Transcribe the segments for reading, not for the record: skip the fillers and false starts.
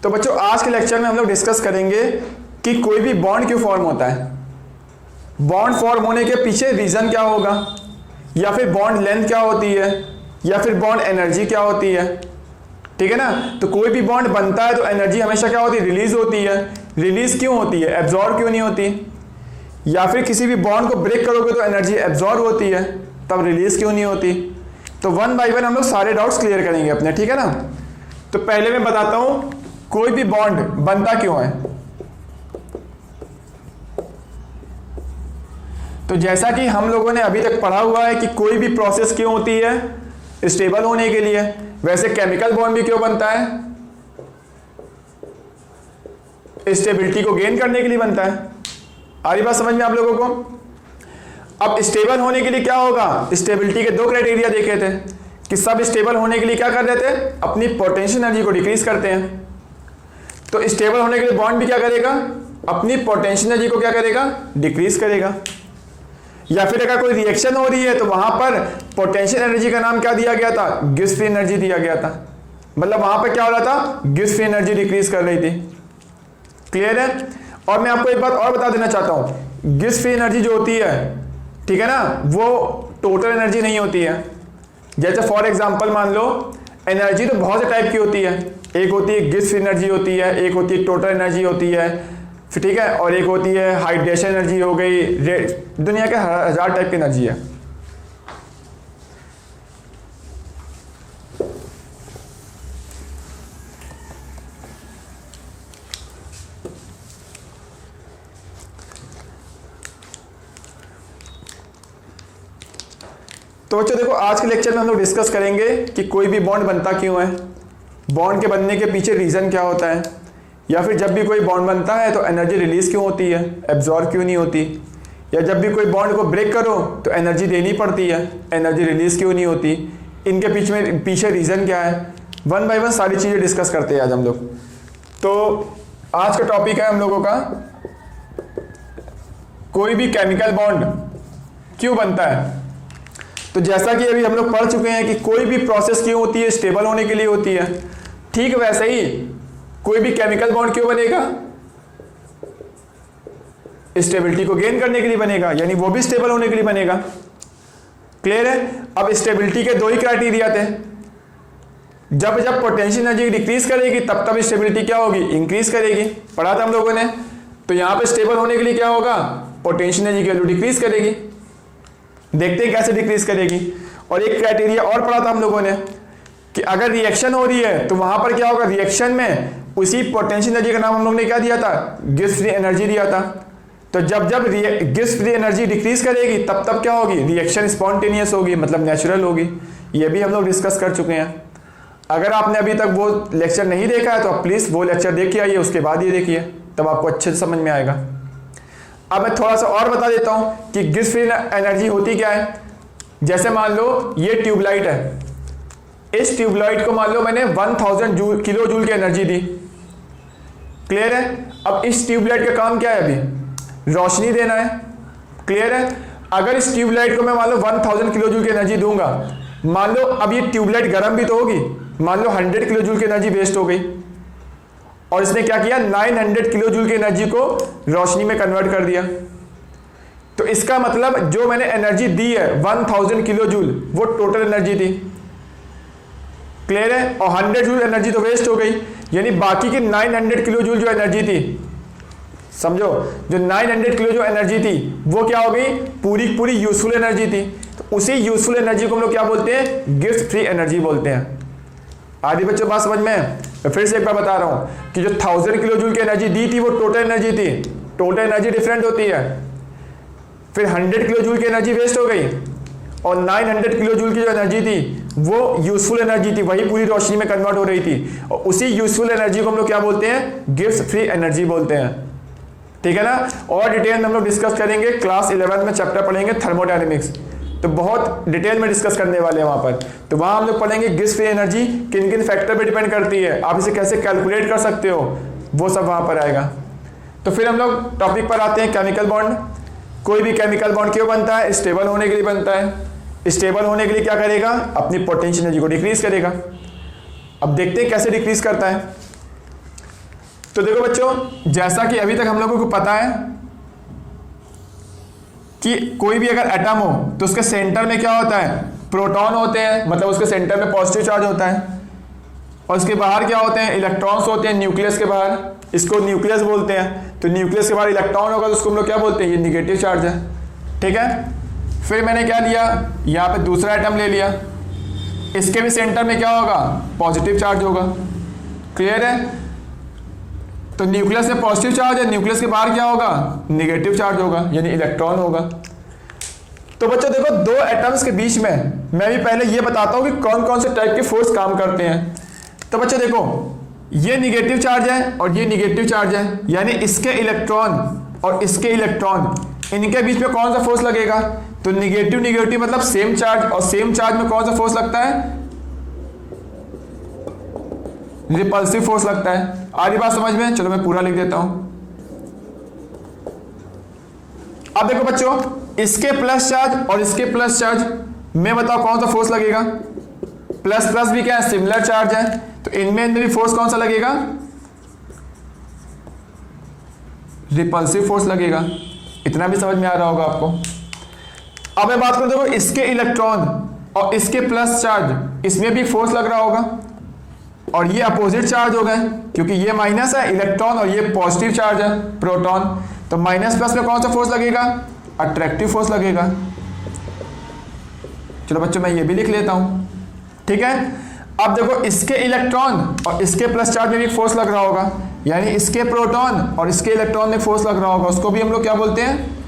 तो बच्चों आज के लेक्चर में हम लोग डिस्कस करेंगे कि कोई भी बॉन्ड क्यों फॉर्म होता है, बॉन्ड फॉर्म होने के पीछे रीजन क्या होगा, या फिर बॉन्ड लेंथ क्या होती है, या फिर बॉन्ड एनर्जी क्या होती है। ठीक है ना। तो कोई भी बॉन्ड बनता है तो एनर्जी हमेशा क्या होती है, रिलीज होती है। रिलीज क्यों होती है, एब्जॉर्ब क्यों नहीं होती। या फिर किसी भी बॉन्ड को ब्रेक करोगे तो एनर्जी एब्जॉर्ब होती है, तब रिलीज क्यों नहीं होती। तो वन बाय वन हम लोग सारे डाउट्स क्लियर करेंगे अपने। ठीक है ना। तो पहले मैं बताता हूं कोई भी बॉन्ड बनता क्यों है। तो जैसा कि हम लोगों ने अभी तक पढ़ा हुआ है कि कोई भी प्रोसेस क्यों होती है, स्टेबल होने के लिए। वैसे केमिकल बॉन्ड भी क्यों बनता है, स्टेबिलिटी को गेन करने के लिए बनता है। आ रही बात समझ में आप लोगों को। अब स्टेबल होने के लिए क्या होगा, स्टेबिलिटी के दो क्राइटेरिया देखे थे कि सब स्टेबल होने के लिए क्या कर रहे थे, अपनी पोटेंशियल एनर्जी को डिक्रीज करते हैं। तो स्टेबल होने के लिए बॉन्ड भी क्या करेगा, अपनी पोटेंशियल एनर्जी को क्या करेगा, डिक्रीज करेगा। या फिर अगर कोई रिएक्शन हो रही है तो वहां पर पोटेंशियल एनर्जी का नाम क्या दिया गया था, गिब्स फ्री एनर्जी दिया गया था। मतलब वहां पर क्या हो रहा था, गिब्स फ्री एनर्जी डिक्रीज कर रही थी। क्लियर है। और मैं आपको एक बात और बता देना चाहता हूं, गिब्स फ्री एनर्जी जो होती है, ठीक है ना, वो टोटल एनर्जी नहीं होती है। जैसे फॉर एग्जांपल मान लो एनर्जी तो बहुत से टाइप की होती है, एक होती है गिब्स फ्री एनर्जी होती है, एक होती है टोटल एनर्जी होती है, ठीक है, और एक होती है हाइड्रेशन एनर्जी हो गई। दुनिया के 1000 टाइप की एनर्जी है। तो बच्चों देखो आज के लेक्चर में हम लोग डिस्कस करेंगे कि कोई भी बॉन्ड बनता क्यों है, बॉन्ड के बनने के पीछे रीजन क्या होता है, या फिर जब भी कोई बॉन्ड बनता है तो एनर्जी रिलीज क्यों होती है, एब्जॉर्ब क्यों नहीं होती। या जब भी कोई बॉन्ड को ब्रेक करो तो एनर्जी देनी पड़ती है, एनर्जी रिलीज क्यों नहीं होती। इनके पीछे रीजन क्या है, वन बाय वन सारी चीज़ें डिस्कस करते हैं आज हम लोग। तो आज का टॉपिक है हम लोगों का कोई भी केमिकल बॉन्ड क्यों बनता है। तो जैसा कि अभी हम लोग पढ़ चुके हैं कि कोई भी प्रोसेस क्यों होती है, स्टेबल होने के लिए होती है। ठीक वैसे ही कोई भी केमिकल बॉन्ड क्यों बनेगा, स्टेबिलिटी को गेन करने के लिए बनेगा, यानी वो भी स्टेबल होने के लिए बनेगा। क्लियर है। अब स्टेबिलिटी के दो ही क्राइटेरिया थे, जब जब पोटेंशियल एनर्जी डिक्रीज करेगी तब तब स्टेबिलिटी क्या होगी, इंक्रीज करेगी। पढ़ा था हम लोगों ने। तो यहां पे स्टेबल होने के लिए क्या होगा, पोटेंशियल एनर्जी की वैल्यू डिक्रीज करेगी। देखते हैं कैसे डिक्रीज करेगी। और एक क्राइटेरिया और पढ़ा था हम लोगों ने कि अगर रिएक्शन हो रही है तो वहां पर क्या होगा, रिएक्शन में उसी पोटेंशियल एनर्जी का नाम हम लोग ने क्या दिया था, गिब्स फ्री एनर्जी दिया था। तो जब जब गिब्स फ्री एनर्जी डिक्रीज करेगी तब तब क्या होगी, रिएक्शन स्पॉन्टेनियस होगी, मतलब नेचुरल होगी। ये भी हम लोग डिस्कस कर चुके हैं। अगर आपने अभी तक वो लेक्चर नहीं देखा है तो आप प्लीज वो लेक्चर देख के आइए, उसके बाद ये देखिए, तब आपको अच्छे से समझ में आएगा। अब मैं थोड़ा सा और बता देता हूं कि गिब्स फ्री एनर्जी होती क्या है। जैसे मान लो ये ट्यूबलाइट है, इस ट्यूबलाइट को मान लो मैंने 1000 किलो जूल की एनर्जी दी। क्लियर है। अब इस ट्यूबलाइट का काम क्या है, अभी रोशनी देना है। क्लियर है। अगर इस ट्यूबलाइट को मैं मान लो 1000 किलो जूल की एनर्जी दूंगा, मान लो अब ये ट्यूबलाइट गर्म भी तो होगी, मान लो 100 किलो जूल की एनर्जी वेस्ट हो गई, और इसने क्या किया, 900 किलो जूल की एनर्जी को रोशनी में कन्वर्ट कर दिया। तो इसका मतलब जो मैंने एनर्जी दी है 1000 किलो जूल, वो टोटल एनर्जी थी। क्लियर है। और 100 जूल एनर्जी तो वेस्ट हो गई, यानी बाकी की 900 किलो जूल जो एनर्जी थी, समझो जो 900 किलो जो एनर्जी थी वो क्या हो गई, पूरी पूरी यूजफुल एनर्जी थी। तो उसी यूजफुल एनर्जी को हम लोग क्या बोलते हैं, गिब्स फ्री एनर्जी बोलते हैं। आदि बच्चों बात समझ में। मैं फिर से एक बार बता रहा हूं कि जो 1000 किलो जूल की एनर्जी दी थी वो टोटल एनर्जी थी। टोटल एनर्जी डिफरेंट होती है। फिर 100 किलो जूल की एनर्जी वेस्ट हो गई, और 900 किलो जूल की जो एनर्जी थी वो यूजफुल एनर्जी थी, वही पूरी रोशनी में कन्वर्ट हो रही थी। और उसी यूजफुल एनर्जी को हम लोग क्या बोलते हैं, गिब्स फ्री एनर्जी बोलते हैं। ठीक है ना। और डिटेल में हम लोग डिस्कस करेंगे, क्लास 11 में चैप्टर पढ़ेंगे थर्मोडायनेमिक्स, तो बहुत डिटेल में डिस्कस करने वाले हैं वहां पर। तो वहां हम लोग पढ़ेंगे गिब्स फ्री एनर्जी किन किन फैक्टर पे डिपेंड करती है, आप इसे कैसे कैलकुलेट कर सकते हो, वो सब वहां पर आएगा। तो फिर हम लोग टॉपिक पर आते हैं, केमिकल बॉन्ड। कोई भी केमिकल बॉन्ड क्यों बनता है, स्टेबल होने के लिए बनता है। स्टेबल होने के लिए क्या करेगा, अपनी पोटेंशियल एनर्जी को डिक्रीज करेगा। अब देखते हैं कैसे डिक्रीज करता है। तो देखो बच्चों, जैसा कि अभी तक हम लोगों को पता है कि कोई भी अगर एटम हो तो उसके सेंटर में क्या होता है, प्रोटॉन होते हैं, मतलब उसके सेंटर में पॉजिटिव चार्ज होता है, और उसके बाहर क्या होते हैं, इलेक्ट्रॉन्स होते हैं न्यूक्लियस के बाहर, इसको न्यूक्लियस बोलते हैं। तो न्यूक्लियस के बाहर इलेक्ट्रॉन होगा तो उसको हम लोग क्या बोलते हैं, ये निगेटिव चार्ज है। ठीक है, फिर मैंने क्या लिया, यहाँ पे दूसरा एटम ले लिया, इसके भी सेंटर में क्या होगा, पॉजिटिव चार्ज होगा। क्लियर है, तो न्यूक्लियस में पॉजिटिव चार्ज है, न्यूक्लियस के बाहर क्या होगा, निगेटिव चार्ज होगा, यानी इलेक्ट्रॉन होगा। तो बच्चों देखो, दो एटम्स के बीच में मैं भी पहले ये बताता हूं कि कौन कौन से टाइप के फोर्स काम करते हैं। तो बच्चों देखो, ये निगेटिव चार्ज है और ये निगेटिव चार्ज है, यानी इसके इलेक्ट्रॉन और इसके इलेक्ट्रॉन, इनके बीच में कौन सा फोर्स लगेगा, तो निगेटिव निगेटिव मतलब सेम चार्ज, और सेम चार्ज में कौन सा फोर्स लगता है, रिपल्सिव फोर्स लगता है। आ रही बात समझ में? चलो मैं पूरा लिख देता हूं। अब देखो बच्चों, इसके प्लस चार्ज और इसके प्लस चार्ज में बताओ कौन सा फोर्स लगेगा, प्लस प्लस भी क्या है, सिमिलर चार्ज है, तो इनमें भी फोर्स कौन सा लगेगा, रिपल्सिव फोर्स लगेगा। इतना भी समझ में आ रहा होगा आपको। अब मैं बात करूं, देखो इसके इलेक्ट्रॉन और इसके प्लस चार्ज, इसमें भी फोर्स लग रहा होगा, और ये अपोजिट चार्ज हो गए, क्योंकि ये माइनस है इलेक्ट्रॉन और ये पॉजिटिव चार्ज है प्रोटॉन, तो माइनस प्लस में कौन सा फोर्स लगेगा, अट्रैक्टिव फोर्स लगेगा। चलो बच्चों मैं ये भी लिख लेता हूं। ठीक है, अब देखो इसके इलेक्ट्रॉन और इसके प्लस चार्ज में भी फोर्स लग रहा होगा, यानी इसके प्रोटॉन और इसके इलेक्ट्रॉन में फोर्स लग रहा होगा, उसको भी हम लोग क्या बोलते हैं,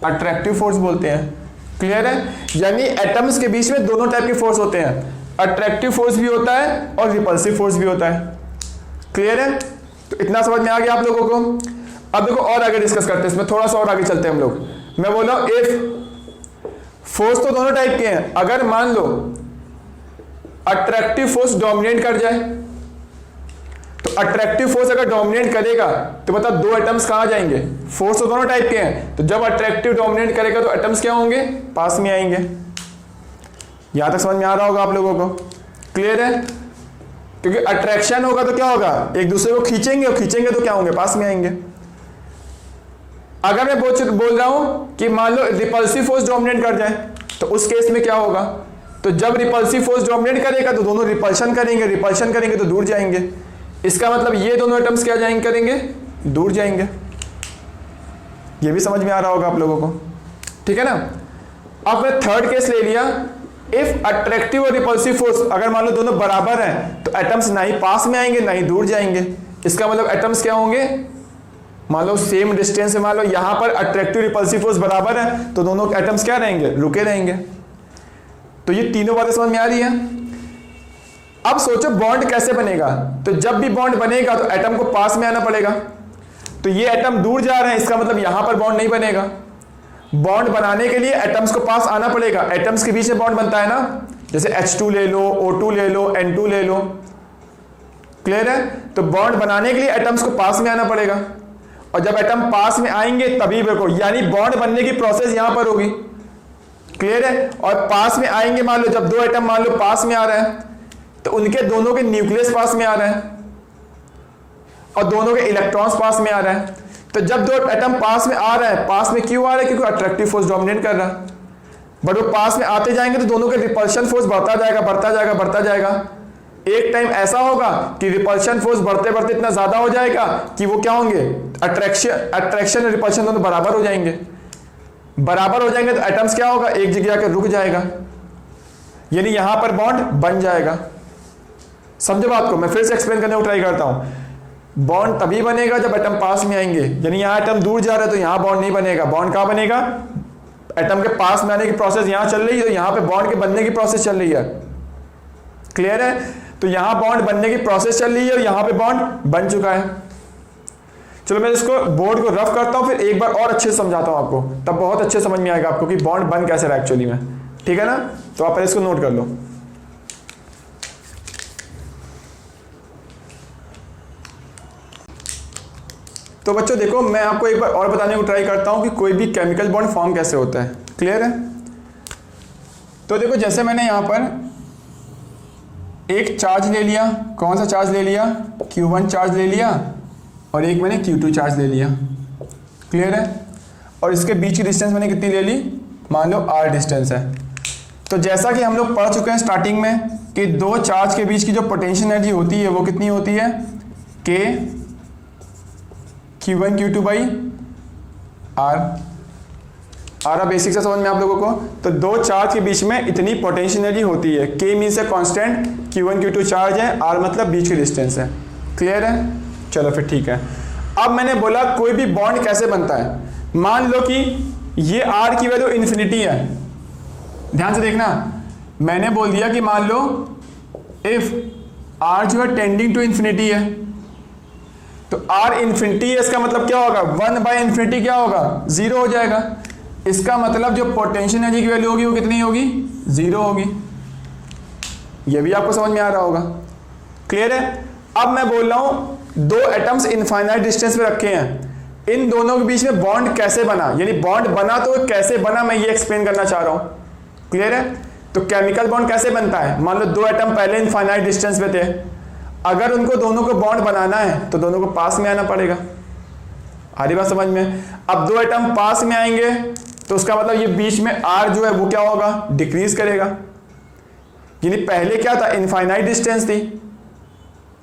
अट्रैक्टिव फोर्स बोलते हैं। क्लियर है, यानी एटम्स के बीच में दोनों टाइप के फोर्स होते हैं, अट्रैक्टिव फोर्स भी होता है और रिपल्सिव फोर्स भी होता है। क्लियर है, तो इतना समझ में आ गया आप लोगों को। अब देखो और आगे डिस्कस करते हैं, इसमें थोड़ा सा और आगे चलते हैं हम लोग। मैं बोल रहा हूं इफ फोर्स तो दोनों टाइप के हैं, अगर मान लो अट्रैक्टिव फोर्स डोमिनेट कर जाए, तो अट्रैक्टिव फोर्स अगर डोमिनेट करेगा तो मतलब दो एटम्स कहां जाएंगे, फोर्स तो दोनों टाइप के हैं, तो जब अट्रैक्टिव डोमिनेट करेगा तो एटम्स क्या होंगे, पास में आएंगे। यहां तक समझ में आ रहा होगा आप लोगों को। क्लियर है, क्योंकि अट्रैक्शन होगा तो क्या होगा, एक दूसरे को खींचेंगे, और खींचेंगे तो क्या होंगे, पास में आएंगे। अगर मैं बोल रहा हूं कि मान लो रिपल्सिव फोर्स डोमिनेट कर जाए, तो उस केस में क्या होगा, तो जब रिपल्सिव फोर्स डोमिनेट करेगा तो दोनों रिपल्शन करेंगे, रिपल्शन करेंगे तो दूर जाएंगे। इसका मतलब ये दोनों एटम्स क्या जाएंगे, करेंगे, दूर जाएंगे। ये भी समझ में आ रहा होगा आप लोगों को। ठीक है ना। अब मैं थर्ड केस ले लिया, इफ अट्रैक्टिव और रिपल्सिव फोर्स अगर मान लो दोनों बराबर हैं, तो एटम्स ना ही पास में आएंगे ना ही दूर जाएंगे। इसका मतलब एटम्स क्या होंगे, मान लो सेम डिस्टेंस से, मान लो यहां पर अट्रैक्टिव रिपल्सिव फोर्स बराबर है, तो दोनों एटम्स क्या रहेंगे, रुके रहेंगे। तो ये तीनों बातें समझ में आ रही है। अब सोचो बॉन्ड कैसे बनेगा, तो जब भी बॉन्ड बनेगा तो एटम को पास में आना पड़ेगा, तो ये एटम दूर जा रहे हैं, इसका मतलब यहां पर बॉन्ड नहीं बनेगा। बॉन्ड बनाने के लिए एटम्स को पास आना पड़ेगा, एटम्स के बीच में बॉन्ड बनता है ना, जैसे H2 ले लो, O2 ले लो, N2 ले लो। क्लियर है, तो बॉन्ड बनाने के लिए एटम्स को पास में आना पड़ेगा, और जब एटम पास में आएंगे तभी देखो, यानी बॉन्ड बनने की प्रोसेस यहां पर होगी। क्लियर है, और पास में आएंगे, मान लो जब दो एटम मान लो पास में आ रहे हैं, तो उनके दोनों के न्यूक्लियस पास में आ रहे हैं और दोनों के इलेक्ट्रॉन्स पास में आ रहे हैं। तो जब दो एटम पास में आ रहे हैं, पास में क्यों आ रहे हैं, क्योंकि अट्रैक्टिव फोर्स डोमिनेट कर रहा है। बट वो पास में आते जाएंगे तो दोनों के रिपल्शन फोर्स बढ़ता जाएगा, बढ़ता जाएगा, बढ़ता जाएगा। एक टाइम ऐसा होगा कि रिपल्शन फोर्स बढ़ते बढ़ते इतना ज्यादा हो जाएगा कि वो क्या होंगे, अट्रैक्शन और रिपल्शन दोनों बराबर हो जाएंगे। बराबर हो जाएंगे तो एटम्स क्या होगा, एक जगह आकर रुक जाएगा, यानी यहां पर बॉन्ड बन जाएगा। समझो बात को, मैं फिर से एक्सप्लेन करने को ट्राई करता हूं। बॉन्ड तभी बनेगा जब एटम पास में आएंगे, यानी यहां एटम दूर जा रहा है तो यहां बॉन्ड नहीं बनेगा। बॉन्ड कहां बनेगा, एटम के पास में आने की प्रोसेस यहां चल रही है, तो यहां पे बॉन्ड के बनने की प्रोसेस चल रही है। क्लियर है, तो यहां बॉन्ड बनने की प्रोसेस चल रही है और यहां पे बॉन्ड बन चुका है। चलो मैं इसको बोर्ड को रफ करता हूं, फिर एक बार और अच्छे से समझाता हूं आपको, तब बहुत अच्छे समझ में आएगा आपको कि बॉन्ड बन कैसे रहा एक्चुअली में। ठीक है ना, तो आप इसको नोट कर लो। तो बच्चों देखो, मैं आपको एक बार और बताने को ट्राई करता हूं कि कोई भी केमिकल बॉन्ड फॉर्म कैसे होता है। क्लियर है, तो देखो जैसे मैंने यहां पर एक चार्ज ले लिया, कौन सा चार्ज ले लिया, Q1 चार्ज ले लिया, और एक मैंने Q2 चार्ज ले लिया। क्लियर है? और इसके बीच की डिस्टेंस मैंने कितनी ले ली, मान लो R डिस्टेंस है। तो जैसा कि हम लोग पढ़ चुके हैं स्टार्टिंग में कि दो चार्ज के बीच की जो पोटेंशियल एनर्जी होती है वो कितनी होती है, K Q1 Q2 by R। आ रहा बेसिक से समझ में आप लोगों को? तो दो चार्ज के बीच में इतनी पोटेंशियल एनर्जी होती है। K मीन्स है कांस्टेंट, Q1 Q2 चार्ज है, R मतलब बीच की डिस्टेंस है। क्लियर है? चलो फिर ठीक है। अब मैंने बोला कोई भी बॉन्ड कैसे बनता है। मान लो कि ये R की वैल्यू इन्फिनिटी है, ध्यान से देखना, मैंने बोल दिया कि मान लो इफ R जो है टेंडिंग टू इन्फिनिटी है, तो R इन्फिनिटी है, इसका मतलब क्या होगा, 1/इन्फिनिटी क्या होगा, 0 हो जाएगा। इसका मतलब जो पोटेंशियल एनर्जी की वैल्यू होगी वो कितनी होगी, 0 होगी। ये भी आपको समझ में आ रहा होगा। क्लियर है? अब मैं बोल रहा हूं दो एटम्स इनफाइनाइट डिस्टेंस पे रखे हैं, इन दोनों के बीच में बॉन्ड कैसे बना, यानी बॉन्ड बना तो कैसे बना, मैं ये एक्सप्लेन करना चाह रहा हूं। क्लियर है? तो केमिकल बॉन्ड कैसे बनता है, मान लो दो एटम पहले इनफाइनाइट डिस्टेंस पे थे, अगर उनको दोनों को बॉन्ड बनाना है तो दोनों को पास में आना पड़ेगा। आ रही बात समझ में? अब दो एटम पास में आएंगे तो उसका मतलब ये बीच में R जो है वो क्या होगा, डिक्रीज करेगा। यानी पहले क्या था, इनफाइनाइट डिस्टेंस थी,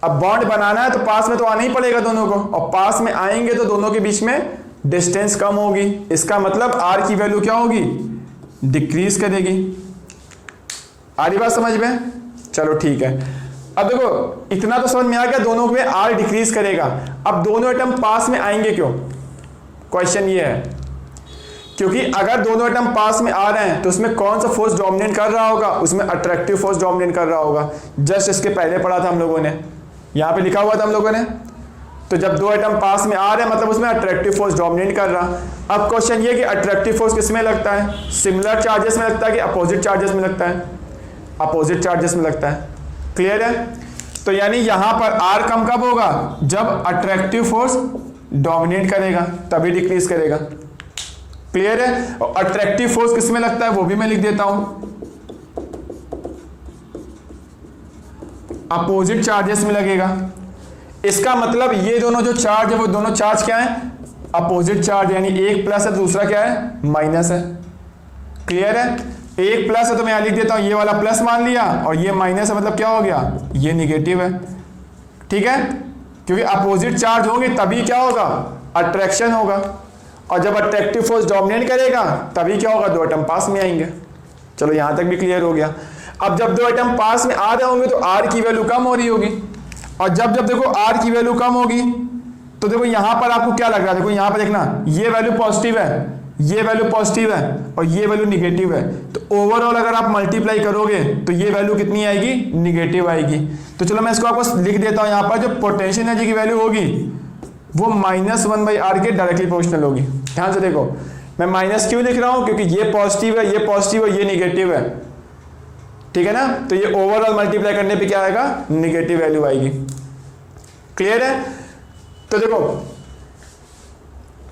अब बॉन्ड बनाना है तो पास में तो आना ही पड़ेगा दोनों को, और पास में आएंगे तो दोनों के बीच में डिस्टेंस कम होगी। इसका मतलब R की वैल्यू क्या होगी, डिक्रीज करेगी। आ रही बात समझ में? चलो ठीक है। अब देखो इतना तो समझ में आ गया, दोनों में R डिक्रीज करेगा। अब दोनों एटम पास में आएंगे क्यों, क्वेश्चन ये है, क्योंकि अगर दोनों एटम पास में आ रहे हैं तो उसमें कौन सा फोर्स डोमिनेट कर रहा होगा, उसमें अट्रैक्टिव फोर्स डोमिनेट कर रहा होगा। जस्ट इसके पहले पढ़ा था हम लोगों ने, यहाँ पे लिखा हुआ था हम लोगों ने। तो जब दो एटम पास में आ रहे हैं मतलब उसमें अट्रैक्टिव फोर्स डोमिनेट कर रहा। अब क्वेश्चन ये कि अट्रैक्टिव फोर्स किस में लगता है, सिमिलर चार्जेस में लगता है कि अपोजिट चार्जेस में लगता है, अपोजिट चार्जेस में लगता है। क्लियर है? तो यानी यहां पर R कम कब होगा, जब अट्रैक्टिव फोर्स डोमिनेट करेगा, तभी डिक्रीज करेगा। क्लियर है? और अट्रैक्टिव फोर्स किस में लगता है वो भी मैं लिख देता हूं, अपोजिट चार्जेस में लगेगा। इसका मतलब ये दोनों जो चार्ज है वो दोनों चार्ज क्या है, अपोजिट चार्ज, यानी एक प्लस है दूसरा क्या है, माइनस है। क्लियर है? एक प्लस है तो मैं यहां लिख देता हूं, ये वाला प्लस मान लिया, और ये माइनस है मतलब क्या हो गया, ये निगेटिव है। ठीक है? क्योंकि अपोजिट चार्ज होंगे तभी क्या होगा, अट्रैक्शन होगा, और जब अट्रैक्टिव फोर्स डोमिनेट करेगा तभी क्या होगा, दो एटम पास में आएंगे। चलो यहां तक भी क्लियर हो गया। अब जब दो एटम पास में आ रहे होंगे तो R की वैल्यू कम हो रही होगी, और जब जब देखो R की वैल्यू कम होगी तो देखो यहां पर आपको क्या लग रहा है, देखो यहां पर देखना, ये वैल्यू पॉजिटिव है, ये वैल्यू पॉजिटिव है, और ये वैल्यू निगेटिव है। तो ओवरऑल अगर आप मल्टीप्लाई करोगे तो ये वैल्यू कितनी आएगी, निगेटिव आएगी। तो चलो मैं इसको आपको लिख देता हूं, यहां पर जो पोटेंशियल एनर्जी की वैल्यू होगी वो -1/R के डायरेक्टली प्रोपोर्शनल होगी। ध्यान से देखो, मैं माइनस क्यों लिख रहा हूं, क्योंकि ये पॉजिटिव है, ये पॉजिटिव है, ये निगेटिव है। ठीक है ना? तो ये ओवरऑल मल्टीप्लाई करने पे क्या आएगा, निगेटिव वैल्यू आएगी। क्लियर है? तो देखो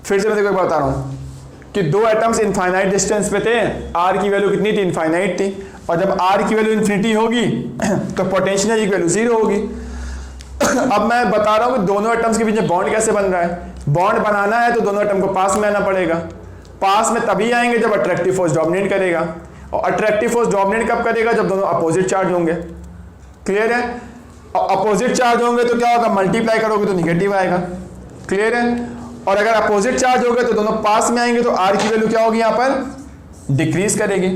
फिर से मैं देखो बता रहा हूं कि दो एटम्स इनफाइनाइट डिस्टेंस पे थे, R की वैल्यू कितनी थी, इनफाइनाइट थी, और जब R की वैल्यू इन्फिनिटी होगी तो पोटेंशियल एनर्जी की वैल्यू 0 होगी। अब मैं बता रहा हूं कि दोनों एटम्स के बीच में बॉन्ड कैसे बन रहा है। बॉन्ड बनाना है तो दोनों एटम को पास में आना पड़ेगा, पास में तभी आएंगे जब अट्रैक्टिव फोर्स डोमिनेट करेगा, और अट्रैक्टिव फोर्स डोमिनेट कब करेगा, जब दोनों अपोजिट चार्ज होंगे। क्लियर है? और अपोजिट चार्ज होंगे तो क्या होगा, मल्टीप्लाई करोगे तो निगेटिव आएगा। क्लियर है? और अगर अपोजिट चार्ज होगा तो दोनों पास में आएंगे तो R की वैल्यू क्या होगी, यहां पर डिक्रीज करेगी,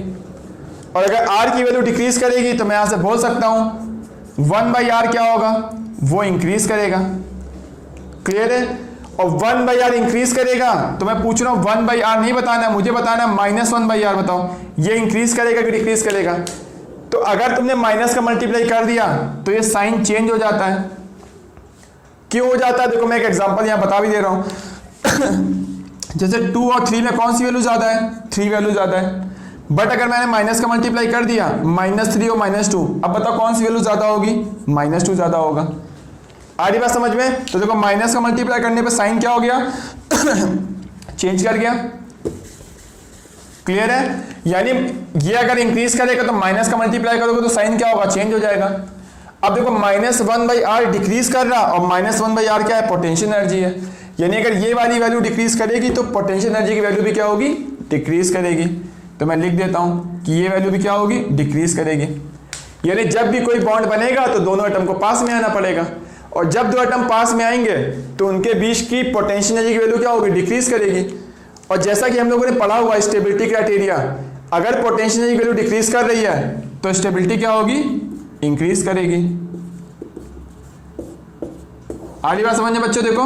और अगर R की वैल्यू डिक्रीज करेगी तो मैं यहां से बोल सकता हूं 1/R क्या होगा, वो इंक्रीज करेगा। क्लियर है? और 1/R इंक्रीज करेगा तो मैं पूछ रहा हूं 1/R नहीं बताना, मुझे बताना -1/R बताओ, ये इंक्रीज करेगा कि डिक्रीज करेगा। तो अगर तुमने माइनस का मल्टीप्लाई कर दिया तो ये साइन चेंज हो जाता है। क्यों हो जाता है, देखो मैं एक एग्जांपल यहां बता भी दे रहा हूं जैसे 2 और 3 में कौन सी वैल्यू ज्यादा है, 3 वैल्यू ज्यादा है, बट अगर मैंने माइनस का मल्टीप्लाई कर दिया -3 और -2, अब बताओ कौन सी वैल्यू ज्यादा होगी, -2 ज्यादा होगा। आ रही बात समझ में? तो देखो माइनस का मल्टीप्लाई करने पे साइन क्या हो गया चेंज कर गया। क्लियर है? यानी ये अगर इंक्रीज करेगा तो माइनस का मल्टीप्लाई करोगे तो साइन क्या होगा, चेंज हो जाएगा। अब देखो -1/r डिक्रीज कर रहा, और -1/r क्या है, पोटेंशियल एनर्जी है। यानी अगर ये वाली वैल्यू डिक्रीज करेगी तो पोटेंशियल एनर्जी की वैल्यू भी क्या होगी, डिक्रीज करेगी। तो मैं लिख देता हूं कि ये वैल्यू भी क्या होगी, डिक्रीज करेगी। यानी जब भी कोई बॉन्ड बनेगा तो दोनों एटम को पास में आना पड़ेगा, और जब दो एटम पास में आएंगे तो उनके बीच की पोटेंशियल एनर्जी की वैल्यू क्या होगी, डिक्रीज करेगी। और जैसा कि हम लोगों ने पढ़ा हुआ स्टेबिलिटी क्राइटेरिया, अगर पोटेंशियल एनर्जी की वैल्यू डिक्रीज कर रही है तो स्टेबिलिटी क्या होगी, इंक्रीज करेगी। आगे बात समझने बच्चों, देखो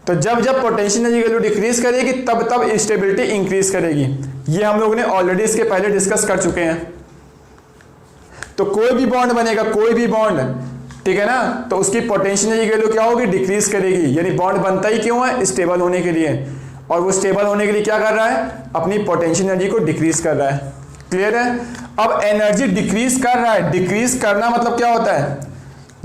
तो जब जब पोटेंशियल एनर्जी की वैल्यू डिक्रीज करेगी तब तब स्टेबिलिटी इंक्रीज करेगी। ये हम लोगों ने ऑलरेडी इसके पहले डिस्कस कर चुके हैं। तो कोई भी बॉन्ड बनेगा, कोई भी बॉन्ड, ठीक है ना, तो उसकी पोटेंशियल एनर्जी की वैल्यू क्या होगी, डिक्रीज करेगी। यानी बॉन्ड बनता ही क्यों है, स्टेबल होने के लिए, और वो स्टेबल होने के लिए क्या कर रहा है, अपनी पोटेंशियल एनर्जी को डिक्रीज कर रहा है। क्लियर है। अब एनर्जी डिक्रीज कर रहा है, डिक्रीज करना मतलब क्या होता है,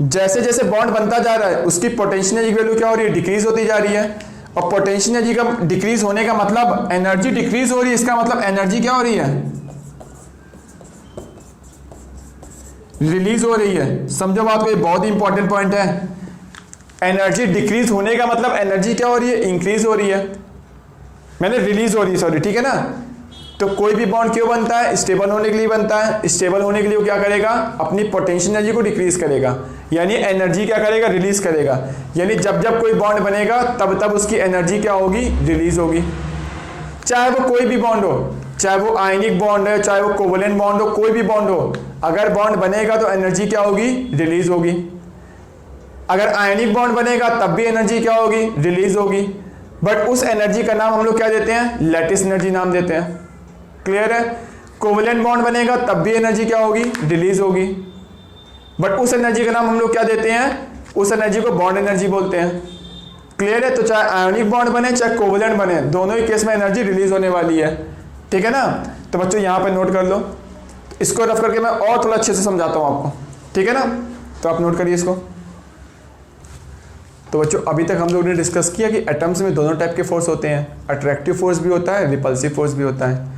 जैसे जैसे बॉन्ड बनता जा रहा है उसकी पोटेंशियल एनर्जी की वैल्यू क्या हो रही है, डिक्रीज होती जा रही है। और पोटेंशियल एनर्जी का डिक्रीज होने का मतलब एनर्जी डिक्रीज हो रही है, इसका मतलब एनर्जी क्या हो रही है, रिलीज हो रही है। समझो बात को, ये बहुत ही इंपॉर्टेंट पॉइंट है। एनर्जी डिक्रीज होने का मतलब एनर्जी क्या हो रही है, इंक्रीज हो रही है, मैंने रिलीज हो रही है, सॉरी, ठीक है ना। तो कोई भी बॉन्ड क्यों बनता है, स्टेबल होने के लिए बनता है। स्टेबल होने के लिए वो क्या करेगा, अपनी पोटेंशियल एनर्जी को डिक्रीज करेगा, यानी एनर्जी क्या करेगा, रिलीज करेगा। यानी जब जब कोई बॉन्ड बनेगा तब तब उसकी एनर्जी क्या होगी, रिलीज होगी। चाहे वो कोई भी बॉन्ड हो, चाहे वो आयनिक बॉन्ड है, चाहे वो कोवलेंट बॉन्ड हो, कोई भी बॉन्ड हो, अगर बॉन्ड बनेगा तो एनर्जी क्या होगी, रिलीज होगी। अगर आयनिक बॉन्ड बनेगा तब भी एनर्जी क्या होगी, रिलीज होगी। बट उस एनर्जी का नाम हम लोग क्या देते हैं, लैटिस एनर्जी नाम देते हैं। क्लियर है। कोवलेंट बॉन्ड बनेगा तब भी एनर्जी क्या होगी, रिलीज होगी। बट उस एनर्जी का नाम हम लोग क्या देते हैं, उस एनर्जी को बॉन्ड एनर्जी बोलते हैं। क्लियर है। तो चाहे आयनिक बॉन्ड बने चाहे कोवलेंट बने, दोनों ही केस में एनर्जी रिलीज होने वाली है, ठीक है ना। तो बच्चों यहाँ पे नोट कर लो, इसको रफ करके मैं और थोड़ा अच्छे से समझाता हूँ आपको, ठीक है ना। तो आप नोट करिए इसको। तो बच्चों अभी तक हम लोगों ने डिस्कस किया कि एटम्स में दोनों टाइप के फोर्स होते हैं, अट्रैक्टिव फोर्स भी होता है, रिपल्सिव फोर्स भी होता है।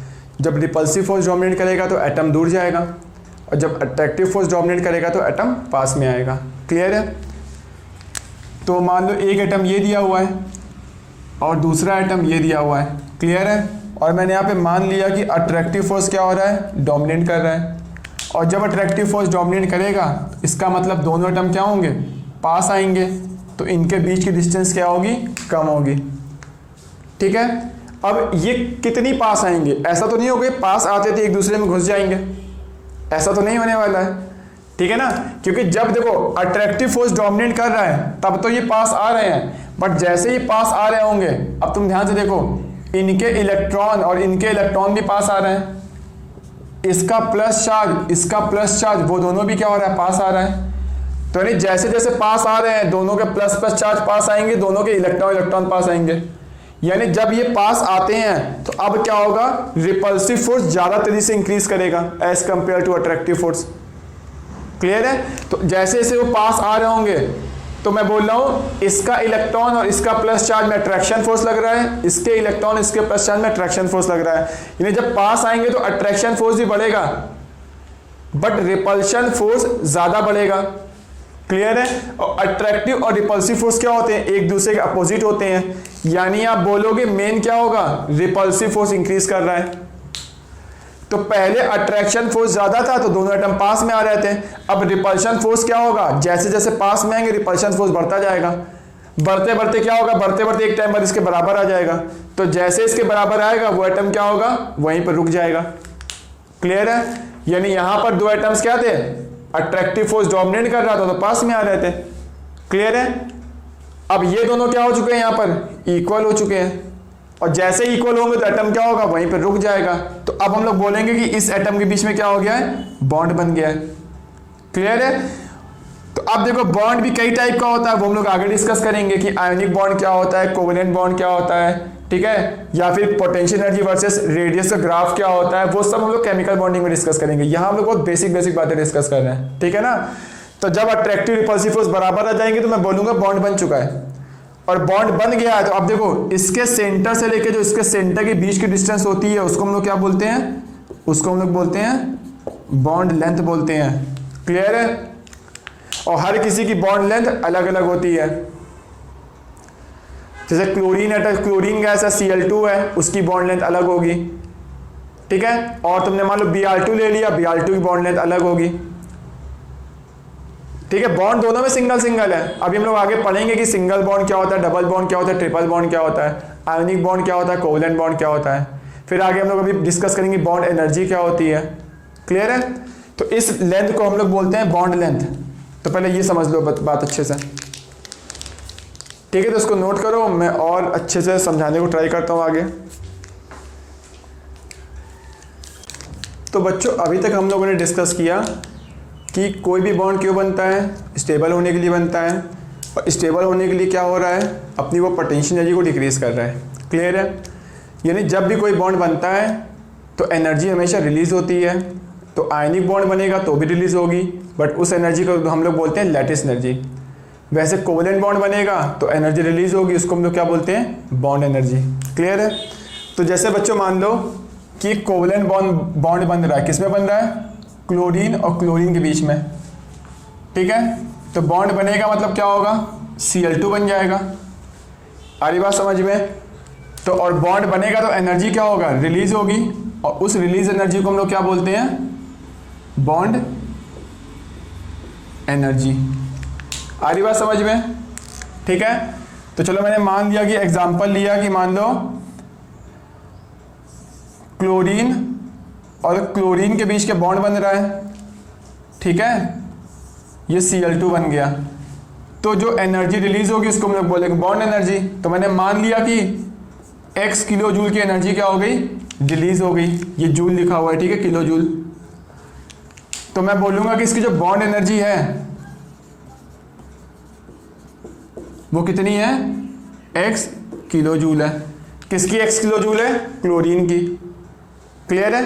जब रिपल्सिव फोर्स डोमिनेट करेगा तो एटम दूर जाएगा, और जब अट्रैक्टिव फोर्स डोमिनेट करेगा तो एटम पास में आएगा। क्लियर है। तो मान लो एक एटम ये दिया हुआ है और दूसरा एटम ये दिया हुआ है। क्लियर है। और मैंने यहाँ पे मान लिया कि अट्रैक्टिव फोर्स क्या हो रहा है, डोमिनेट कर रहा है। और जब अट्रैक्टिव फोर्स डोमिनेट करेगा इसका मतलब दोनों एटम क्या होंगे, पास आएंगे, तो इनके बीच की डिस्टेंस क्या होगी, कम होगी। ठीक है। अब ये कितनी पास आएंगे, ऐसा तो नहीं होगा पास आते थे एक दूसरे में घुस जाएंगे, ऐसा तो नहीं होने वाला है, ठीक है ना। क्योंकि जब देखो अट्रैक्टिव फोर्स डोमिनेट कर रहा है तब तो ये पास आ रहे हैं, बट जैसे ही पास आ रहे होंगे, अब तुम ध्यान से देखो, इनके इलेक्ट्रॉन और इनके इलेक्ट्रॉन भी पास आ रहे हैं, इसका प्लस चार्ज इसका प्लस चार्ज, वो दोनों भी क्या हो रहा है, पास आ रहा है। तो यानी जैसे जैसे पास आ रहे हैं दोनों के प्लस प्लस चार्ज पास आएंगे, दोनों के इलेक्ट्रॉन पास आएंगे। यानी जब ये पास आते हैं तो अब क्या होगा, रिपल्सिव फोर्स ज्यादा तेजी से इंक्रीज करेगा as compared to attractive force. Clear है। तो जैसे जैसे वो पास आ रहे होंगे तो मैं बोल रहा हूं इसका इलेक्ट्रॉन और इसका प्लस चार्ज में अट्रैक्शन फोर्स लग रहा है, इसके इलेक्ट्रॉन इसके प्लस चार्ज में अट्रैक्शन फोर्स लग रहा है। यानी जब पास आएंगे तो अट्रैक्शन फोर्स भी बढ़ेगा बट रिपल्शन फोर्स ज्यादा बढ़ेगा। क्लियर है। और अट्रैक्टिव और रिपल्सिव फोर्स क्या होते हैं, एक दूसरे के अपोजिट होते हैं। यानी आप बोलोगे मेन क्या होगा, रिपल्सिव फोर्स इंक्रीज कर रहा है। तो पहले अट्रैक्शन फोर्स ज्यादा था तो दोनों एटम पास में आ रहे थे, अब रिपल्शन फोर्स क्या होगा, जैसे जैसे पास में आएंगे रिपल्शन फोर्स बढ़ता जाएगा, बढ़ते बढ़ते क्या होगा, बढ़ते बढ़ते एक टाइम बाद इसके बराबर आ जाएगा। तो जैसे इसके बराबर आएगा वो एटम क्या होगा, वहीं पर रुक जाएगा। क्लियर है। यानी यहां पर दो एटम्स क्या थे, अट्रैक्टिव फोर्स डोमिनेट कर रहा था तो पास में आ रहे थे। क्लियर है। अब ये दोनों क्या हो चुके हैं, यहां पर इक्वल हो चुके हैं, और जैसे इक्वल होंगे तो एटम क्या होगा, वहीं पर रुक जाएगा। तो अब हम लोग बोलेंगे कि इस एटम के बीच में क्या हो गया है, बॉन्ड बन गया है। क्लियर है। तो अब देखो बॉन्ड भी कई टाइप का होता है, वो हम लोग आगे डिस्कस करेंगे कि आयनिक बॉन्ड क्या होता है, कोवेलेंट बॉन्ड क्या होता है, ठीक है, या फिर पोटेंशियल एनर्जी वर्सेस रेडियस का ग्राफ क्या होता है, वो सब हम लोग केमिकल बॉन्डिंग में डिस्कस करेंगे। यहाँ हम लोग बहुत बेसिक बातें डिस्कस कर रहे हैं, ठीक है ना। तो जब अट्रैक्टिव रिपल्सिव फोर्स बराबर आ जाएंगे तो मैं बोलूंगा बॉन्ड बन चुका है, और बॉन्ड बन गया है। तो अब देखो इसके सेंटर से लेके जो इसके सेंटर के बीच की डिस्टेंस होती है उसको हम लोग क्या बोलते हैं, उसको हम लोग बोलते हैं बॉन्ड लेंथ बोलते हैं। क्लियर है। और हर किसी की बॉन्ड लेंथ अलग अलग होती है। जैसे क्लोरीन है, क्लोरीन गैस है Cl2 है, उसकी बॉन्ड लेंथ अलग होगी, ठीक है। और तुमने मान लो Br2 ले लिया, Br2 की बॉन्ड लेंथ अलग होगी, ठीक है। बॉन्ड दोनों में सिंगल सिंगल है। अभी हम लोग आगे पढ़ेंगे कि सिंगल बॉन्ड क्या होता है, डबल बॉन्ड क्या होता है, ट्रिपल बॉन्ड क्या होता है, आयनिक बॉन्ड क्या होता है, कोवलेंट बॉन्ड क्या होता है। फिर आगे हम लोग अभी डिस्कस करेंगे बॉन्ड एनर्जी क्या होती है। क्लियर है? तो इस लेंथ को हम लोग बोलते हैं बॉन्ड लेंथ। तो पहले ये समझ लो बात अच्छे से, ठीक है। तो इसको नोट करो, मैं और अच्छे से समझाने को ट्राई करता हूँ आगे। तो बच्चों अभी तक हम लोगों ने डिस्कस किया कि कोई भी बॉन्ड क्यों बनता है, स्टेबल होने के लिए बनता है, और स्टेबल होने के लिए क्या हो रहा है, अपनी वो पोटेंशियल एनर्जी को डिक्रीज कर रहा है। क्लियर है? यानी जब भी कोई बॉन्ड बनता है तो एनर्जी हमेशा रिलीज होती है। तो आयनिक बॉन्ड बनेगा तो भी रिलीज होगी, बट उस एनर्जी को हम लोग बोलते हैं लैटिस एनर्जी। वैसे कोवलेंट बॉन्ड बनेगा तो एनर्जी रिलीज होगी, उसको हम लोग क्या बोलते हैं, बॉन्ड एनर्जी। क्लियर है? तो जैसे बच्चों मान लो कि कोवलेंट बॉन्ड बन रहा है, किस में बन रहा है, क्लोरीन और क्लोरीन के बीच में, ठीक है। तो बॉन्ड बनेगा मतलब क्या होगा, Cl2 बन जाएगा। आ रही बात समझ में? तो और बॉन्ड बनेगा तो एनर्जी क्या होगा, रिलीज होगी, और उस रिलीज एनर्जी को हम लोग क्या बोलते हैं, बॉन्ड एनर्जी। आ रही बात समझ में? ठीक है। तो चलो मैंने मान लिया कि एग्जांपल लिया कि मान लो क्लोरीन और क्लोरीन के बीच के बॉन्ड बन रहा है, ठीक है, ये Cl2 बन गया। तो जो एनर्जी रिलीज होगी उसको हम लोग बोलेंगे बॉन्ड एनर्जी। तो मैंने मान लिया कि x किलो जूल की एनर्जी क्या हो गई, रिलीज हो गई। ये जूल लिखा हुआ है, ठीक है, किलो जूल। तो मैं बोलूंगा कि इसकी जो बॉन्ड एनर्जी है वो कितनी है, x किलो जूल है। किसकी x किलो जूल है, क्लोरीन की। क्लियर है?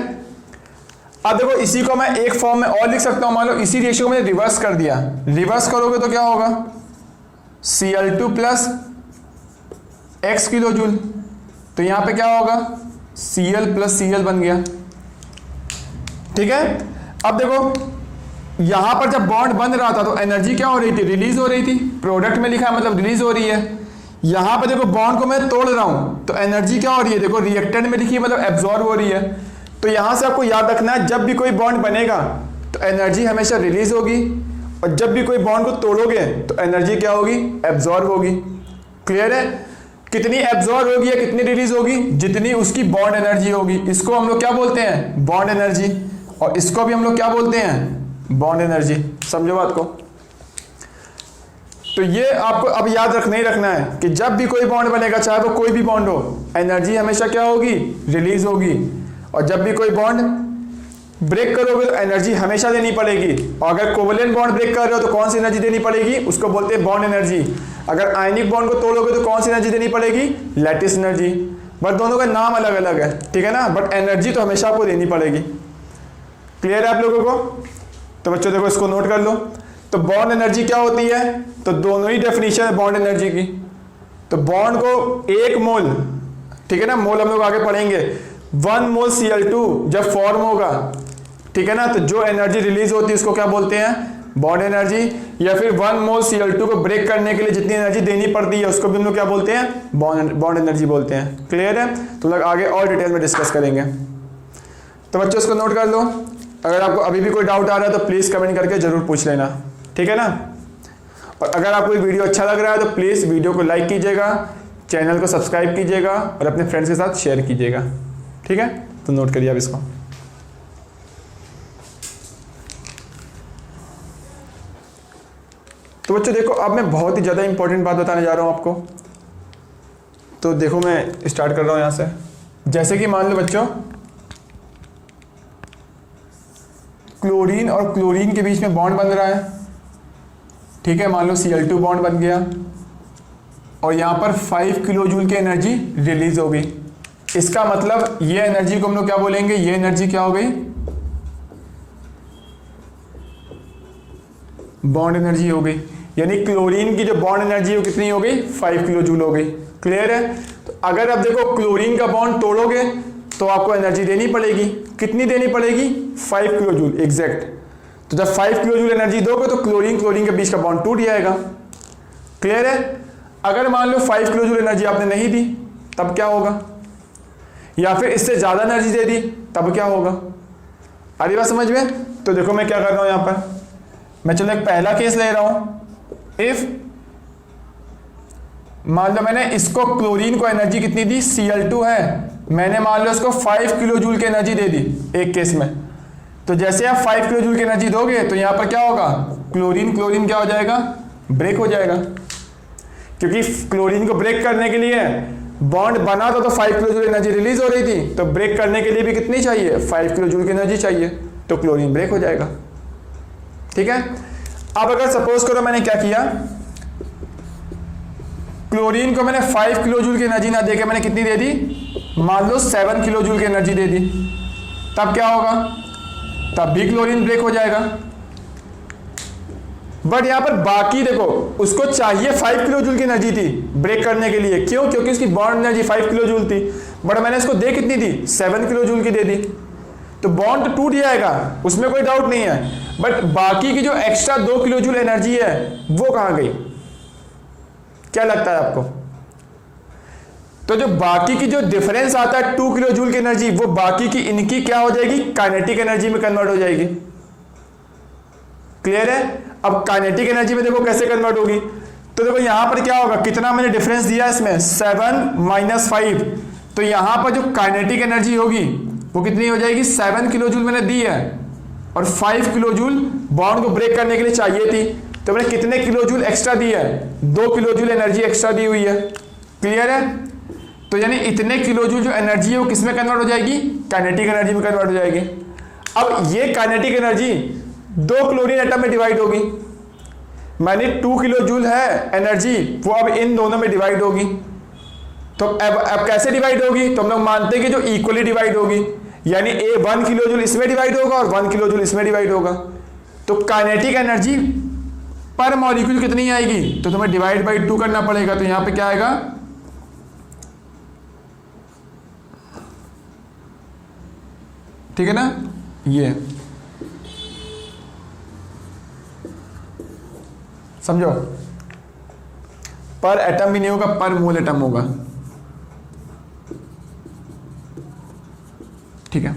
अब देखो इसी को मैं एक फॉर्म में और लिख सकता हूं, मान लो इसी रेशियो को मैंने रिवर्स कर दिया। रिवर्स करोगे तो क्या होगा, Cl2 plus x kilo joule. तो यहां पे क्या होगा, Cl प्लस Cl बन गया, ठीक है। अब देखो यहां पर जब बॉन्ड बन रहा था तो एनर्जी क्या हो रही थी, रिलीज हो रही थी। प्रोडक्ट में लिखा है मतलब रिलीज हो रही है। यहां पर देखो बॉन्ड को मैं तोड़ रहा हूं तो एनर्जी क्या हो रही है, देखो रिएक्टेंट में लिखी है मतलब एब्जॉर्ब हो रही है। तो यहां से आपको याद रखना है, जब भी कोई बॉन्ड बनेगा तो एनर्जी हमेशा रिलीज होगी, और जब भी कोई बॉन्ड को तोड़ोगे तो एनर्जी क्या होगी, एब्जॉर्ब होगी। क्लियर है? कितनी एब्जॉर्ब होगी या कितनी रिलीज होगी, जितनी उसकी बॉन्ड एनर्जी होगी। इसको हम लोग क्या बोलते हैं, बॉन्ड एनर्जी, और इसको भी हम लोग क्या बोलते हैं, बॉन्ड एनर्जी। समझो बात को? तो ये आपको अब याद रखना ही रखना है कि जब भी कोई बॉन्ड बनेगा, चाहे वो कोई भी बॉन्ड हो, एनर्जी हमेशा क्या होगी, रिलीज होगी। और जब भी कोई बॉन्ड ब्रेक करोगे तो एनर्जी हमेशा देनी पड़ेगी। और अगर कोवलेंट बॉन्ड ब्रेक कर रहे हो तो कौन सी एनर्जी देनी पड़ेगी, उसको बोलते हैं बॉन्ड एनर्जी। अगर आयनिक बॉन्ड को तोड़ोगे तो कौन सी एनर्जी देनी पड़ेगी, लैटिस एनर्जी। बट दोनों का नाम अलग अलग है, ठीक है ना, बट एनर्जी तो हमेशा आपको देनी पड़ेगी। क्लियर है आप लोगों को? तो बच्चों देखो इसको नोट कर लो। तो बॉन्ड एनर्जी क्या होती है, तो दोनों ही डेफिनेशन है बॉन्ड एनर्जी की। तो बॉन्ड को एक मोल, ठीक है ना, मोल हम लोग आगे पढ़ेंगे, 1 मोल Cl2 जब फॉर्म होगा, ठीक है ना, तो जो एनर्जी रिलीज होती है उसको क्या बोलते हैं, बॉन्ड एनर्जी। या फिर 1 मोल Cl2 को ब्रेक करने के लिए जितनी एनर्जी देनी पड़ती है उसको भी हम लोग क्या बोलते हैं, बॉन्ड एनर्जी बोलते हैं। क्लियर है? तो लोग आगे और डिटेल में डिस्कस करेंगे। तो बच्चों इसको नोट कर लो। अगर आपको अभी भी कोई डाउट आ रहा है तो प्लीज़ कमेंट करके ज़रूर पूछ लेना, ठीक है ना। और अगर आपको ये वीडियो अच्छा लग रहा है तो प्लीज़ वीडियो को लाइक कीजिएगा, चैनल को सब्सक्राइब कीजिएगा और अपने फ्रेंड्स के साथ शेयर कीजिएगा, ठीक है। तो नोट करिए आप इसको। तो बच्चों देखो अब मैं बहुत ही ज़्यादा इंपॉर्टेंट बात बताने जा रहा हूँ आपको। तो देखो मैं स्टार्ट कर रहा हूँ यहाँ से। जैसे कि मान लो बच्चों क्लोरीन और क्लोरीन के बीच में बॉन्ड बन रहा है, ठीक है, मान लो Cl2 बॉन्ड बन गया और यहाँ पर 5 किलो जूल की एनर्जी रिलीज हो गई। इसका मतलब ये एनर्जी को हम लोग क्या बोलेंगे, ये एनर्जी क्या हो गई, बॉन्ड एनर्जी हो गई। यानी क्लोरीन की जो बॉन्ड एनर्जी है वो कितनी हो गई, 5 किलो जूल हो गई। क्लियर है? तो अगर आप देखो क्लोरीन का बॉन्ड तोड़ोगे तो आपको एनर्जी देनी पड़ेगी, कितनी देनी पड़ेगी, 5 किलो जूल एग्जैक्ट। तो जब 5 किलो जूल एनर्जी दोगे तो क्लोरीन क्लोरीन के बीच का बॉन्ड टूट जाएगा। क्लियर है? अगर मान लो 5 किलो जूल एनर्जी आपने नहीं दी तब क्या होगा, या फिर इससे ज़्यादा एनर्जी दे दी तब क्या होगा? आ रही बात समझ में? तो देखो मैं क्या कर रहा हूँ यहाँ पर, मैं चलो एक पहला केस ले रहा हूँ। इफ मान लो मैंने इसको क्लोरीन को एनर्जी कितनी दी, Cl2 है, मैंने मान लो इसको 5 किलो जूल की एनर्जी दे दी एक केस में। तो जैसे आप 5 किलो जूल की एनर्जी दोगे तो यहाँ पर क्या होगा, क्लोरीन क्लोरीन क्या हो जाएगा, ब्रेक हो जाएगा। क्योंकि क्लोरीन को ब्रेक करने के लिए बॉन्ड बना तो 5 किलो जूल एनर्जी रिलीज हो रही थी, तो ब्रेक करने के लिए भी कितनी चाहिए, 5 किलो जूल की एनर्जी चाहिए, तो क्लोरीन ब्रेक हो जाएगा। ठीक है? अब अगर सपोज करो मैंने क्या किया, क्लोरीन को मैंने 5 किलो जूल की एनर्जी ना देके मैंने कितनी दे दी, मान लो 7 किलो जूल की एनर्जी दे दी, तब क्या होगा, तब भी क्लोरीन ब्रेक हो जाएगा। बट यहां पर बाकी देखो, उसको चाहिए 5 किलो जूल की एनर्जी थी ब्रेक करने के लिए, क्यों, क्योंकि उसकी बॉन्ड एनर्जी 5 किलो जूल थी, बट मैंने इसको दे कितनी दी, 7 किलो जूल की दे दी, तो बॉन्ड तो टूट जाएगा, उसमें कोई डाउट नहीं है। बट बाकी की जो एक्स्ट्रा 2 किलो जूल एनर्जी है वो कहां गई, क्या लगता है आपको? तो जो बाकी की जो डिफरेंस आता है 2 किलो जूल की एनर्जी, वो बाकी की इनकी क्या हो जाएगी, काइनेटिक एनर्जी में कन्वर्ट हो जाएगी। क्लियर है? अब काइनेटिक एनर्जी में देखो कैसे कन्वर्ट होगी, तो देखो यहां पर क्या होगा, कितना मैंने डिफरेंस दिया इसमें, 7 - 5, तो यहां पर जो काइनेटिक एनर्जी होगी वो कितनी हो जाएगी, 7 किलो जूल मैंने दी है और 5 किलो जूल बॉन्ड को ब्रेक करने के लिए चाहिए थी, तो मैंने कितने किलो जूल एक्स्ट्रा दी है, 2 किलो जूल एनर्जी एक्स्ट्रा दी हुई है। क्लियर है? तो यानी इतने किलो जूल जो एनर्जी है वो किस में कन्वर्ट हो जाएगी, काइनेटिक एनर्जी में कन्वर्ट हो जाएगी। अब ये काइनेटिक एनर्जी 2 क्लोरीन एटम में डिवाइड होगी, मानी 2 किलो जूल है एनर्जी, वो अब इन दोनों में डिवाइड होगी। तो अब कैसे डिवाइड होगी, तो हम लोग मानते हैं कि जो इक्वली डिवाइड होगी, यानी 1 किलो जूल इसमें डिवाइड होगा और 1 किलो जूल इसमें डिवाइड होगा। तो काइनेटिक एनर्जी पर मॉलिक्यूल कितनी आएगी, तो तुम्हें डिवाइड बाई 2 करना पड़ेगा, तो यहां पे क्या आएगा, ठीक है ना, ये समझो, पर एटम भी नहीं होगा, पर मोल एटम होगा। ठीक है?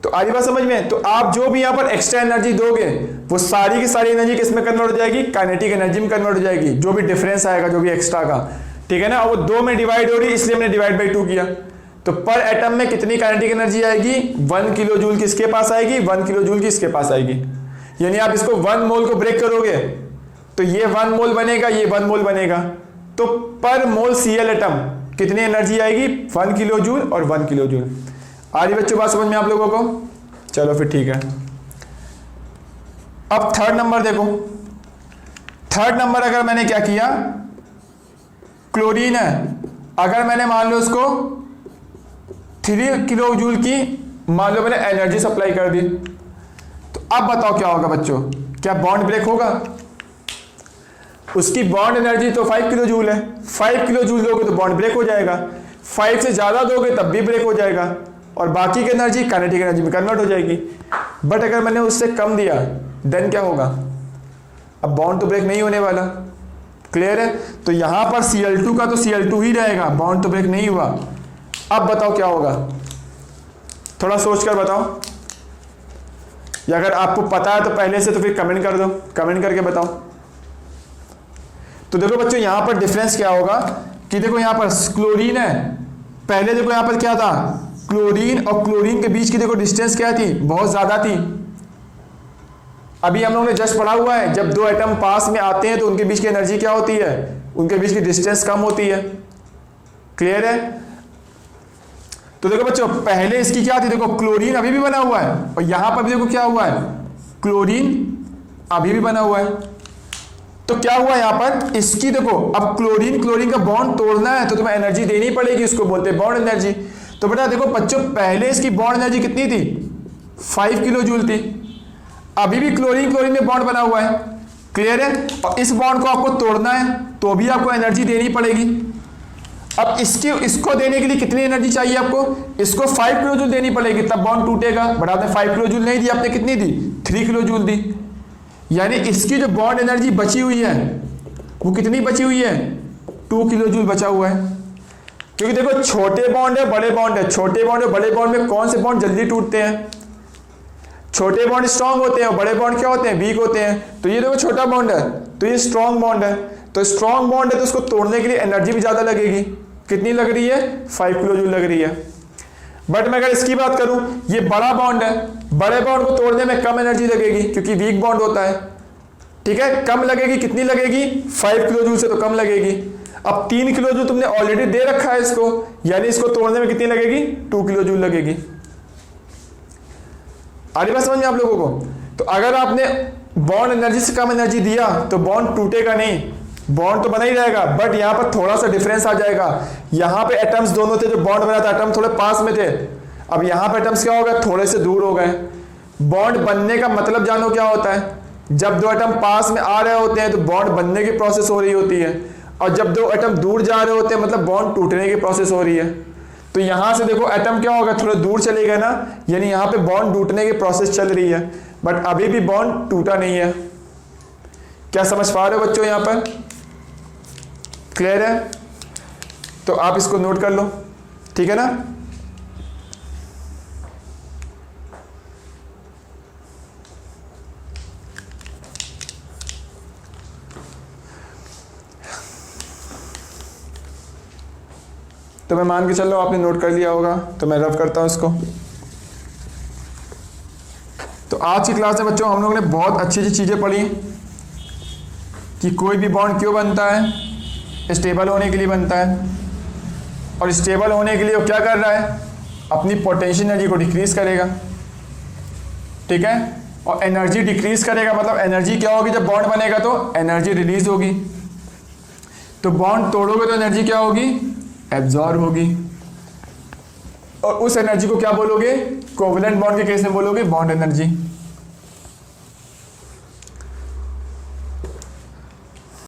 तो आधी बात समझ में? तो आप जो भी यहां पर एक्स्ट्रा एनर्जी दोगे वो सारी की सारी एनर्जी किस में कन्वर्ट हो जाएगी, काइनेटिक एनर्जी में कन्वर्ट हो जाएगी, जो भी डिफरेंस आएगा, जो भी एक्स्ट्रा का। ठीक है ना? और वो 2 में डिवाइड हो रही है, इसलिए मैंने डिवाइड बाई 2 किया। तो पर एटम में कितनी काइनेटिक एनर्जी आएगी, 1 किलो जूल किसके पास आएगी, 1 किलो जूल की इसके पास आएगी। यानी आप इसको 1 मोल को ब्रेक करोगे तो ये 1 मोल बनेगा, ये 1 मोल बनेगा, तो पर मोल Cl एटम कितनी एनर्जी आएगी, 1 किलो जूल और 1 किलो जूल। आ रही बच्चों बात समझ में आप लोगों को? चलो फिर ठीक है। अब थर्ड नंबर देखो, थर्ड नंबर अगर मैंने क्या किया, क्लोरीन है, अगर मैंने मान लो उसको 3 किलो जूल की मान लो मैंने एनर्जी सप्लाई कर दी, तो अब बताओ क्या होगा बच्चों, क्या बॉन्ड ब्रेक होगा? उसकी बॉन्ड एनर्जी तो 5 किलो जूल है, 5 किलो जूल दोगे तो बॉन्ड ब्रेक हो जाएगा, 5 से ज्यादा दोगे तब भी ब्रेक हो जाएगा, और बाकी की एनर्जी काइनेटिक एनर्जी में कन्वर्ट हो जाएगी। बट अगर मैंने उससे कम दिया देन क्या होगा, अब बॉन्ड तो ब्रेक नहीं होने वाला। क्लियर है? तो यहां पर Cl2 का तो Cl2 ही रहेगा, बॉन्ड तो ब्रेक नहीं हुआ। अब बताओ क्या होगा, थोड़ा सोच कर बताओ, या अगर आपको पता है तो पहले से तो फिर कमेंट कर दो, कमेंट करके बताओ। तो देखो बच्चों यहां पर डिफरेंस क्या होगा कि देखो यहां पर क्लोरीन है, पहले देखो यहां पर क्या था, क्लोरीन और क्लोरीन के बीच की देखो डिस्टेंस क्या थी, बहुत ज्यादा थी। अभी हम लोगों ने जस्ट पढ़ा हुआ है, जब 2 एटम पास में आते हैं तो उनके बीच की एनर्जी क्या होती है, उनके बीच की डिस्टेंस कम होती है। क्लियर है? तो देखो बच्चों पहले इसकी क्या थी, देखो क्लोरीन अभी भी बना हुआ है, और यहां पर भी देखो क्या हुआ है, क्लोरीन अभी भी बना हुआ है। तो क्या हुआ यहां पर, इसकी देखो अब क्लोरीन क्लोरीन का बॉन्ड तोड़ना है तो तुम्हें एनर्जी देनी पड़ेगी, उसको बोलते हैं बॉन्ड एनर्जी। तो बेटा देखो बच्चों पहले इसकी बॉन्ड एनर्जी कितनी थी, 5 किलो जूल थी, अभी भी क्लोरीन क्लोरीन में बॉन्ड बना हुआ है। क्लियर है? और इस बॉन्ड को आपको तोड़ना है तो भी आपको एनर्जी देनी पड़ेगी। अब इसको देने के लिए कितनी एनर्जी चाहिए आपको? इसको 5 किलो जूल देनी पड़ेगी, तब बॉन्ड टूटेगा। बट आपने 5 किलो जूल नहीं दी, आपने कितनी दी? 3 किलो जूल दी। यानी इसकी जो बॉन्ड एनर्जी बची हुई है वो कितनी बची हुई है? 2 किलो जूल बचा हुआ है। क्योंकि देखो छोटे बॉन्ड है, बड़े बॉन्ड है। छोटे बॉन्ड और बड़े बॉन्ड में कौन से बॉन्ड जल्दी टूटते हैं? छोटे बॉन्ड स्ट्रांग होते हैं और बड़े बॉन्ड क्या होते हैं? वीक होते हैं। तो ये देखो छोटा बॉन्ड है तो ये स्ट्रांग बॉन्ड है। तो स्ट्रांग बॉन्ड है तो उसको तोड़ने के लिए एनर्जी भी ज्यादा लगेगी। कितनी लग रही है? 5 किलो जूल लग रही है। बट मैं अगर इसकी बात करूं, ये बड़ा बॉन्ड है, बड़े बॉन्ड को तोड़ने में कम एनर्जी लगेगी क्योंकि वीक बॉन्ड होता है। ठीक है, कम लगेगी। कितनी लगेगी? 5 किलो जूल से तो कम लगेगी। अब 3 किलो जूल तुमने ऑलरेडी दे रखा है इसको, यानी इसको तोड़ने में कितनी लगेगी? 2 किलो जूल लगेगी। आ रही बात समझ में आप लोगों को? तो अगर आपने बॉन्ड एनर्जी से कम एनर्जी दिया तो बॉन्ड टूटेगा नहीं, बॉन्ड तो बना ही रहेगा। बट यहां पर थोड़ा सा डिफरेंस आ जाएगा। यहां पे एटम्स दोनों थे, जो बॉन्ड बना था एटम थोड़े पास में थे। अब यहां पे एटम्स क्या हो गए? थोड़े से दूर हो गए। बॉन्ड बनने का मतलब जानो क्या होता है? जब दो एटम पास में आ रहे होते हैं तो बॉन्ड बनने की प्रोसेस हो रही होती है, और जब दो एटम दूर जा रहे होते हैं मतलब बॉन्ड टूटने की प्रोसेस हो रही है। तो यहां से देखो एटम क्या होगा? थोड़े दूर चले गए ना, यानी यहां पे बॉन्ड टूटने की प्रोसेस चल रही है। बट अभी भी बॉन्ड टूटा नहीं है। क्या समझ पा रहे हो बच्चों? यहां पर क्लियर है? तो आप इसको नोट कर लो, ठीक है ना? तो मैं मान के चल रहा हूं आपने नोट कर लिया होगा, तो मैं रफ करता हूं इसको। तो आज की क्लास में बच्चों हम लोगों ने बहुत अच्छी अच्छी चीजें पढ़ी कि कोई भी बॉन्ड क्यों बनता है। स्टेबल होने के लिए बनता है, और स्टेबल होने के लिए वो क्या कर रहा है? अपनी पोटेंशियल एनर्जी को डिक्रीज करेगा। ठीक है, और एनर्जी डिक्रीज करेगा मतलब एनर्जी क्या होगी? जब बॉन्ड बनेगा तो एनर्जी रिलीज होगी। तो बॉन्ड तोड़ोगे तो एनर्जी क्या होगी? एब्जॉर्ब होगी। और उस एनर्जी को क्या बोलोगे? कोवलेंट बॉन्ड के केस में बोलोगे बॉन्ड एनर्जी।